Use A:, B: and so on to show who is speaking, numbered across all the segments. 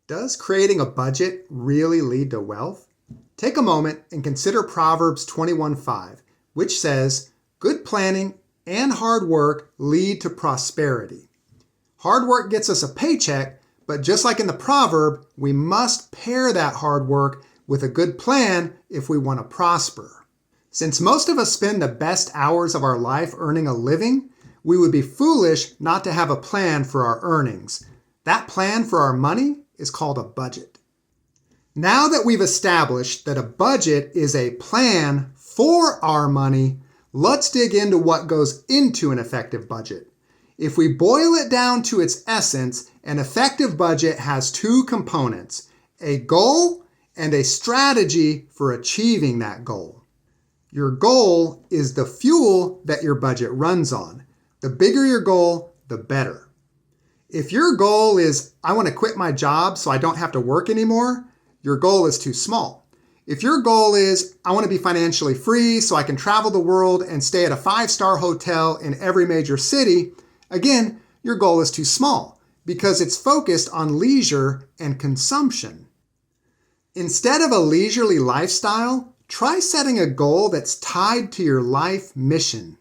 A: Does creating a budget really lead to wealth? Take a moment and consider Proverbs 21:5, which says, "Good planning and hard work lead to prosperity." Hard work gets us a paycheck, but just like in the proverb, we must pair that hard work with a good plan if we want to prosper. Since most of us spend the best hours of our life earning a living, we would be foolish not to have a plan for our earnings. That plan for our money is called a budget. Now that we've established that a budget is a plan for our money, let's dig into what goes into an effective budget. If we boil it down to its essence, an effective budget has two components, a goal and a strategy for achieving that goal. Your goal is the fuel that your budget runs on. The bigger your goal, the better. If your goal is, I want to quit my job so I don't have to work anymore, your goal is too small. If your goal is, I want to be financially free so I can travel the world and stay at a 5-star hotel in every major city, again, your goal is too small because it's focused on leisure and consumption. Instead of a leisurely lifestyle, try setting a goal that's tied to your life mission.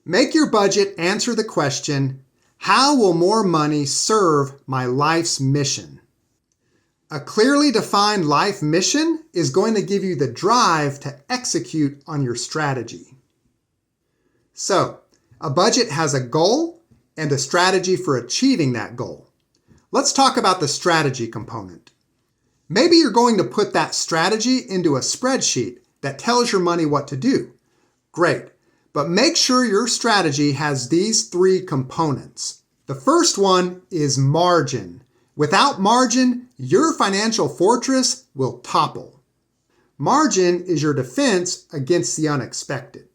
A: Make your budget answer the question, how will more money serve my life's mission? A clearly defined life mission is going to give you the drive to execute on your strategy. So, a budget has a goal and a strategy for achieving that goal. Let's talk about the strategy component. Maybe you're going to put that strategy into a spreadsheet that tells your money what to do. Great. But make sure your strategy has these three components. The first one is margin. Without margin, your financial fortress will topple. Margin is your defense against the unexpected.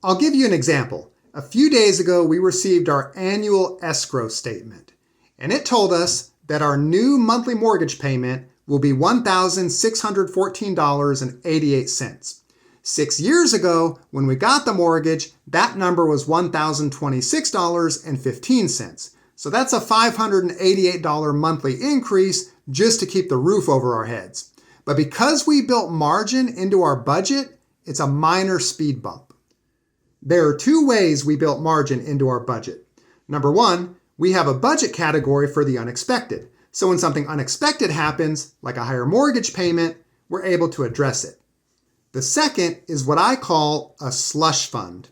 A: I'll give you an example. A few days ago, we received our annual escrow statement, and it told us that our new monthly mortgage payment will be $1,614.88. 6 years ago, when we got the mortgage, that number was $1,026.15. So that's a $588 monthly increase just to keep the roof over our heads. But because we built margin into our budget, it's a minor speed bump. There are two ways we built margin into our budget. Number one, we have a budget category for the unexpected. So when something unexpected happens, like a higher mortgage payment, we're able to address it. The second is what I call a slush fund.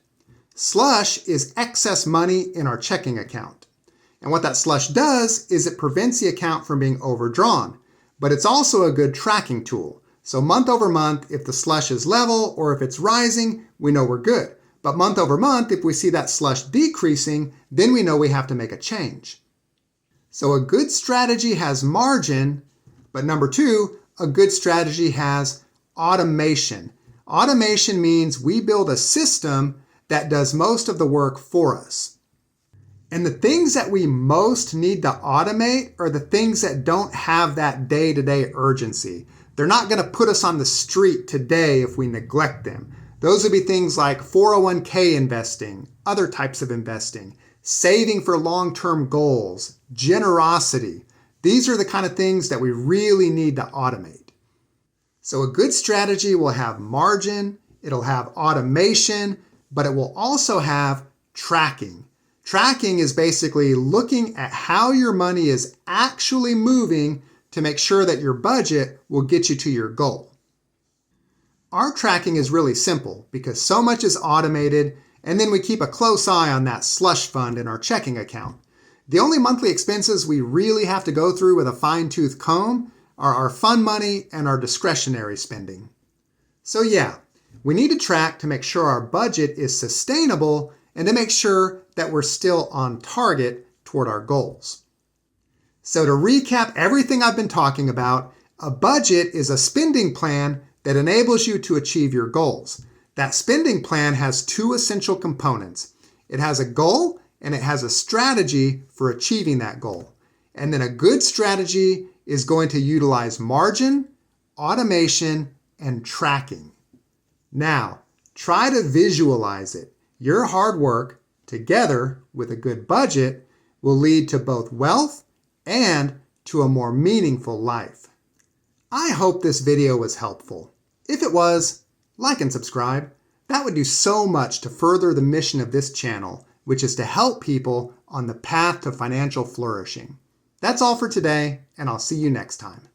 A: Slush is excess money in our checking account. And what that slush does is it prevents the account from being overdrawn, but it's also a good tracking tool. So month over month, if the slush is level or if it's rising, we know we're good. But month over month, if we see that slush decreasing, then we know we have to make a change. So a good strategy has margin, but number two, a good strategy has automation. Automation means we build a system that does most of the work for us. And the things that we most need to automate are the things that don't have that day-to-day urgency. They're not going to put us on the street today if we neglect them. Those would be things like 401k investing, other types of investing, saving for long-term goals, generosity. These are the kind of things that we really need to automate. So a good strategy will have margin, it'll have automation, but it will also have tracking. Tracking is basically looking at how your money is actually moving to make sure that your budget will get you to your goal. Our tracking is really simple because so much is automated, and then we keep a close eye on that slush fund in our checking account. The only monthly expenses we really have to go through with a fine-tooth comb are our fund money and our discretionary spending. So yeah, we need to track to make sure our budget is sustainable and to make sure that we're still on target toward our goals. So to recap everything I've been talking about, a budget is a spending plan that enables you to achieve your goals. That spending plan has two essential components. It has a goal and it has a strategy for achieving that goal. And then a good strategy is going to utilize margin, automation, and tracking. Now, try to visualize it. Your hard work, together with a good budget, will lead to both wealth and to a more meaningful life. I hope this video was helpful. If it was, like and subscribe. That would do so much to further the mission of this channel, which is to help people on the path to financial flourishing. That's all for today, and I'll see you next time.